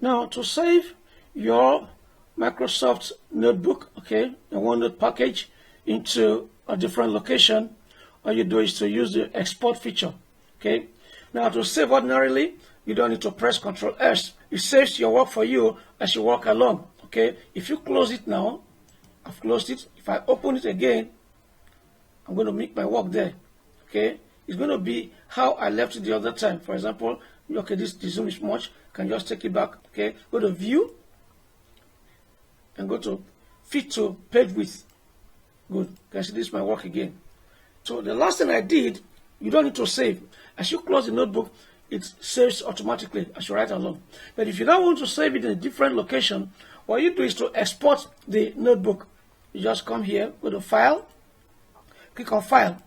Now to save your Microsoft notebook, okay, the OneNote package into a different location, all you do is to use the export feature, okay. Now to save ordinarily, you don't need to press Ctrl S. It saves your work for you as you walk along, okay. If you close it now, I've closed it. If I open it again, I'm going to make my work there, okay. It's going to be how I left it the other time. For example, okay, the zoom is much. Can just take it back, okay. Go to View and go to Fit to Page Width. Good. Can see this is my work again. So the last thing I did, you don't need to save. As you close the notebook, it saves automatically as you write along. But if you don't want to save it in a different location, what you do is to export the notebook. You just come here, go to File, click on File.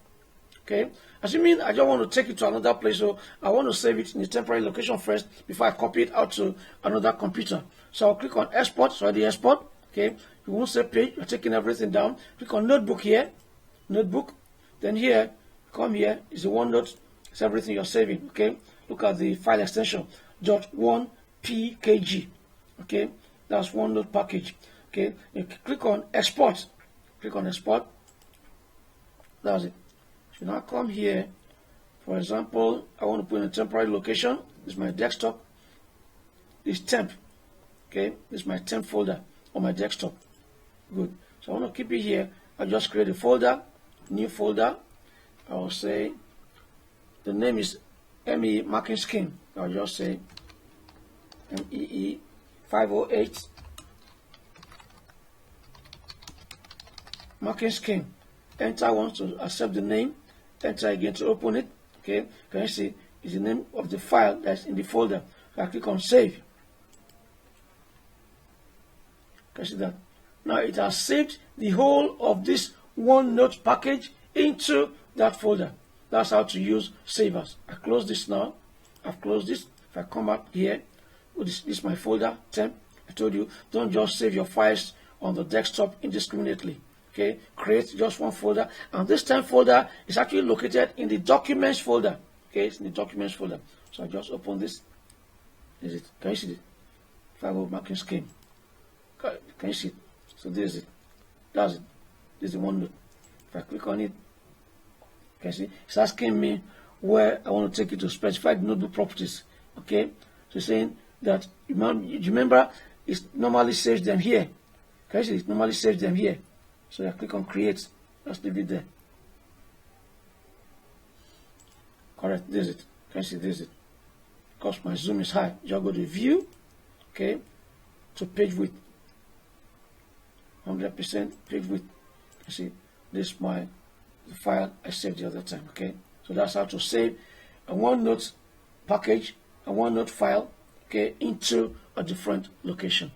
Okay. Assuming I don't want to take it to another place, so I want to save it in a temporary location first before I copy it out to another computer. So I'll click on Export, so the export. Okay. You won't say page, you're taking everything down. Click on Notebook here, Notebook. Then here, come here, is the OneNote. It's everything you're saving. Okay. Look at the file extension, .1pkg. Okay. That's OneNote package. Okay. You click on Export. Click on Export. That's it. So now come here. For example, I want to put in a temporary location. This is my desktop. This temp. Okay. This is my temp folder on my desktop. Good. So I want to keep it here. I'll just create a folder, new folder. I will say the name is ME marking scheme. I'll just say MEE 508 marking scheme. Enter once to accept the name. Enter again to open it. Okay. Can you see? It's the name of the file that's in the folder. So I click on Save. Can you see that? Now it has saved the whole of this OneNote package into that folder. That's how to use savers. I close this now. I've closed this. If I come up here, this is my folder, temp. I told you, don't just save your files on the desktop indiscriminately. Okay, create just one folder, and this temp folder is actually located in the Documents folder. Okay, it's in the Documents folder. So I just open this. Is it? Can you see it? File marking scheme. Can you see it? So this is it. That's it. This is the OneNote. If I click on it, can you see? It's asking me where I want to take it to specified notebook properties. Okay, so it's saying that you remember it normally saves them here. Can you see? It normally saves them here. So I click on Create. Just leave it there. Correct. This is it. Can you see? This is it. Because my zoom is high. Just go to View. Okay, to Page Width. 100% page width. You see, this is the file I saved the other time. Okay, so that's how to save a OneNote package, a OneNote file, okay, into a different location.